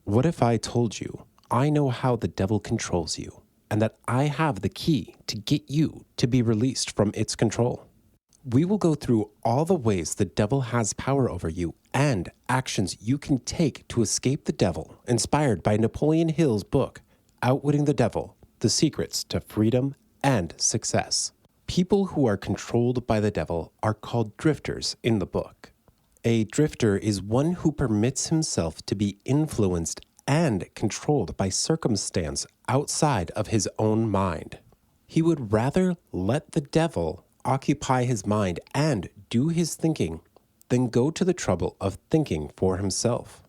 What if I told you I know how the devil controls you and that I have the key to get you to be released from its control? We will go through all the ways the devil has power over you and actions you can take to escape the devil, inspired by Napoleon Hill's book, Outwitting the Devil, The Secrets to Freedom and Success. People who are controlled by the devil are called drifters in the book. A drifter is one who permits himself to be influenced and controlled by circumstance outside of his own mind. He would rather let the devil occupy his mind and do his thinking than go to the trouble of thinking for himself.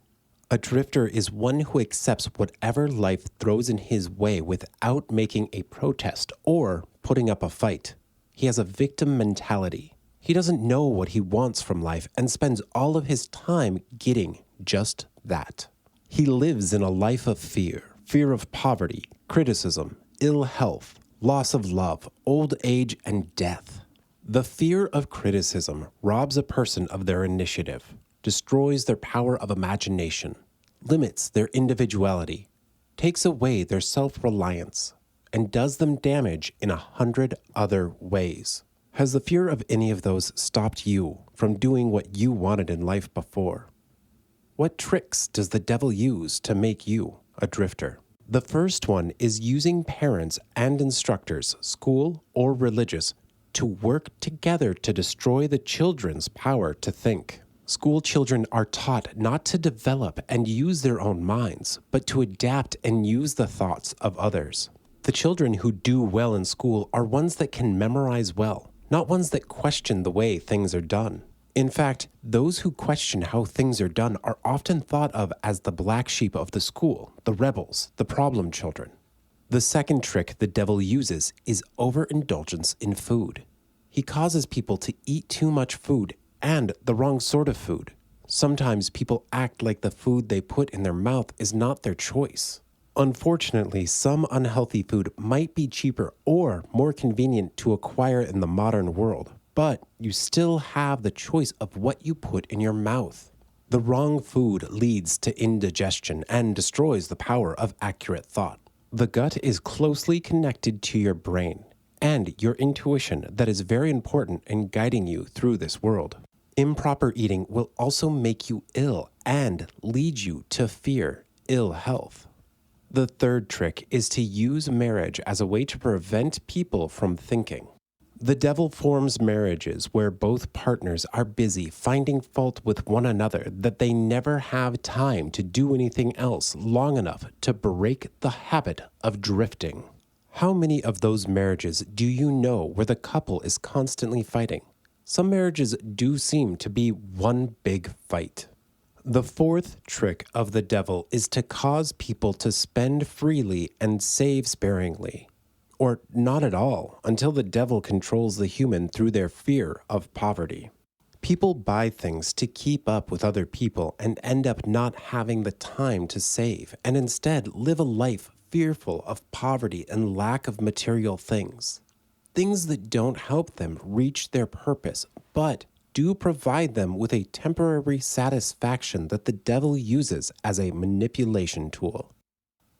A drifter is one who accepts whatever life throws in his way without making a protest or putting up a fight. He has a victim mentality. He doesn't know what he wants from life and spends all of his time getting just that. He lives in a life of fear of poverty, criticism, ill health, loss of love, old age, and death. The fear of criticism robs a person of their initiative, destroys their power of imagination, limits their individuality, takes away their self-reliance, and does them damage in 100 other ways. Has the fear of any of those stopped you from doing what you wanted in life before? What tricks does the devil use to make you a drifter? The first one is using parents and instructors, school or religious, to work together to destroy the children's power to think. School children are taught not to develop and use their own minds, but to adapt and use the thoughts of others. The children who do well in school are ones that can memorize well, not ones that question the way things are done. In fact, those who question how things are done are often thought of as the black sheep of the school, the rebels, the problem children. The second trick the devil uses is overindulgence in food. He causes people to eat too much food and the wrong sort of food. Sometimes people act like the food they put in their mouth is not their choice. Unfortunately, some unhealthy food might be cheaper or more convenient to acquire in the modern world, but you still have the choice of what you put in your mouth. The wrong food leads to indigestion and destroys the power of accurate thought. The gut is closely connected to your brain and your intuition that is very important in guiding you through this world. Improper eating will also make you ill and lead you to fear ill health. The third trick is to use marriage as a way to prevent people from thinking. The devil forms marriages where both partners are busy finding fault with one another that they never have time to do anything else long enough to break the habit of drifting. How many of those marriages do you know where the couple is constantly fighting? Some marriages do seem to be one big fight. The fourth trick of the devil is to cause people to spend freely and save sparingly. Or not at all, until the devil controls the human through their fear of poverty. People buy things to keep up with other people and end up not having the time to save, and instead live a life fearful of poverty and lack of material things. Things that don't help them reach their purpose, but do provide them with a temporary satisfaction that the devil uses as a manipulation tool.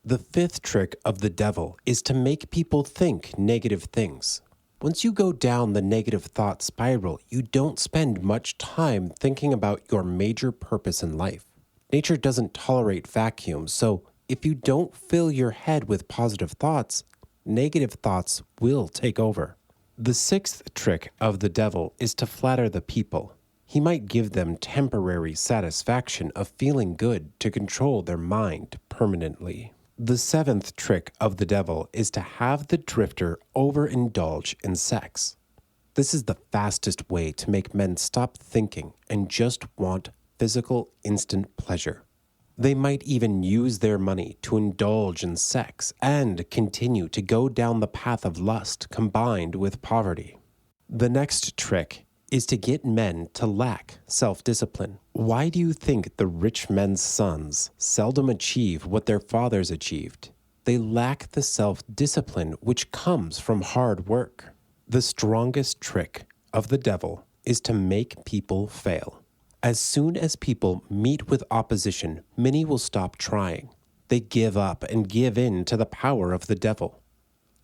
The fifth trick of the devil is to make people think negative things. Once you go down the negative thought spiral, you don't spend much time thinking about your major purpose in life. Nature doesn't tolerate vacuums, so if you don't fill your head with positive thoughts, negative thoughts will take over. The sixth trick of the devil is to flatter the people. He might give them temporary satisfaction of feeling good to control their mind permanently. The seventh trick of the devil is to have the drifter overindulge in sex. This is the fastest way to make men stop thinking and just want physical instant pleasure. They might even use their money to indulge in sex and continue to go down the path of lust combined with poverty. The next trick is to get men to lack self-discipline. Why do you think the rich men's sons seldom achieve what their fathers achieved? They lack the self-discipline which comes from hard work. The strongest trick of the devil is to make people fail. As soon as people meet with opposition, many will stop trying. They give up and give in to the power of the devil.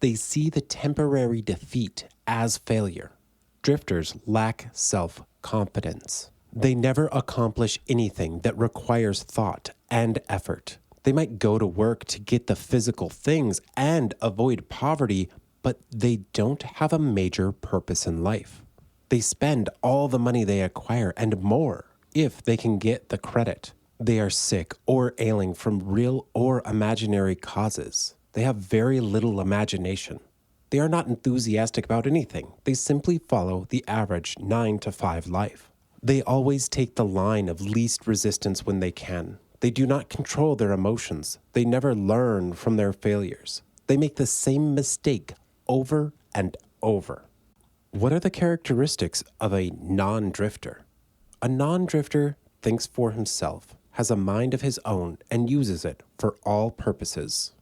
They see the temporary defeat as failure. Drifters lack self-confidence. They never accomplish anything that requires thought and effort. They might go to work to get the physical things and avoid poverty, but they don't have a major purpose in life. They spend all the money they acquire and more if they can get the credit. They are sick or ailing from real or imaginary causes. They have very little imagination. They are not enthusiastic about anything. They simply follow the average 9-to-5 life. They always take the line of least resistance when they can. They do not control their emotions. They never learn from their failures. They make the same mistake over and over. What are the characteristics of a non-drifter? A non-drifter thinks for himself, has a mind of his own, and uses it for all purposes.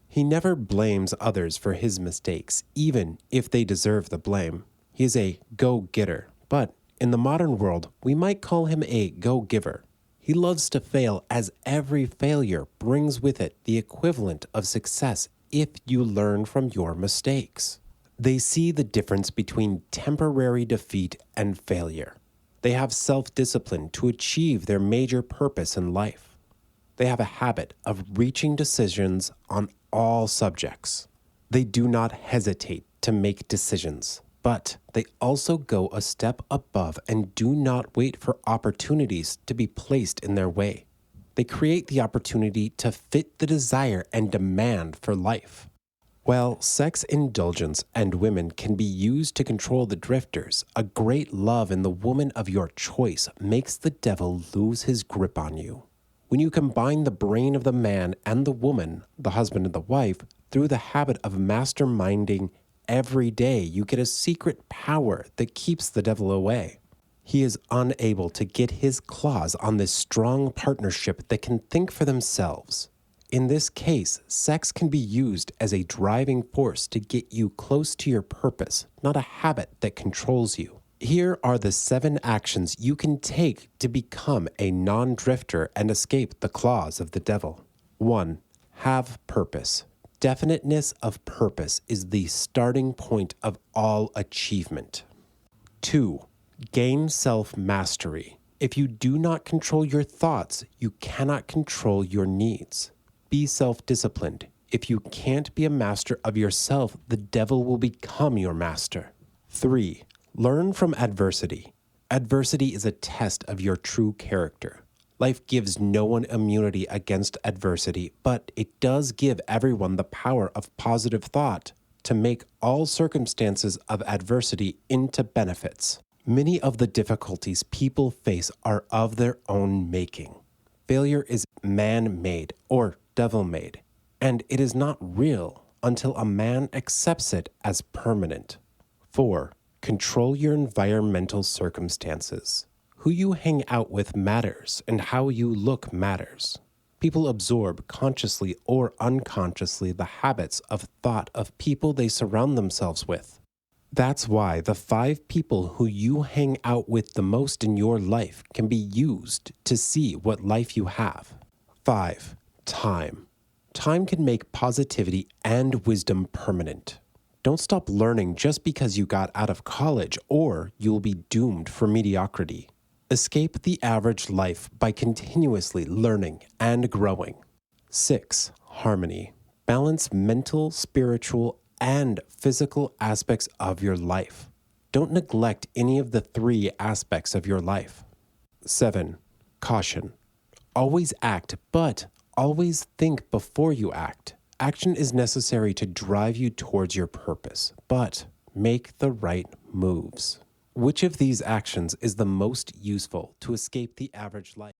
He never blames others for his mistakes, even if they deserve the blame. He is a go-getter, but in the modern world, we might call him a go-giver. He loves to fail, as every failure brings with it the equivalent of success if you learn from your mistakes. They see the difference between temporary defeat and failure. They have self-discipline to achieve their major purpose in life. They have a habit of reaching decisions on all subjects. They do not hesitate to make decisions, but they also go a step above and do not wait for opportunities to be placed in their way. They create the opportunity to fit the desire and demand for life. While sex indulgence and women can be used to control the drifters, a great love in the woman of your choice makes the devil lose his grip on you. When you combine the brain of the man and the woman, the husband and the wife, through the habit of masterminding every day, you get a secret power that keeps the devil away. He is unable to get his claws on this strong partnership that can think for themselves. In this case, sex can be used as a driving force to get you close to your purpose, not a habit that controls you. Here are the 7 actions you can take to become a non-drifter and escape the claws of the devil. 1. Have purpose. Definiteness of purpose is the starting point of all achievement. 2. Gain self-mastery. If you do not control your thoughts, you cannot control your needs. Be self-disciplined. If you can't be a master of yourself, the devil will become your master. 3. Learn from adversity. Adversity is a test of your true character. Life gives no one immunity against adversity, but it does give everyone the power of positive thought to make all circumstances of adversity into benefits. Many of the difficulties people face are of their own making. Failure is man-made or devil-made, and it is not real until a man accepts it as permanent. 4. Control your environmental circumstances. Who you hang out with matters, and how you look matters. People absorb consciously or unconsciously the habits of thought of people they surround themselves with. That's why the 5 people who you hang out with the most in your life can be used to see what life you have. 5. Time. Time can make positivity and wisdom permanent. Don't stop learning just because you got out of college, or you'll be doomed for mediocrity. Escape the average life by continuously learning and growing. 6. Harmony. Balance mental, spiritual, and physical aspects of your life. Don't neglect any of the 3 aspects of your life. 7. Caution. Always act, but always think before you act. Action is necessary to drive you towards your purpose, but make the right moves. Which of these actions is the most useful to escape the average life?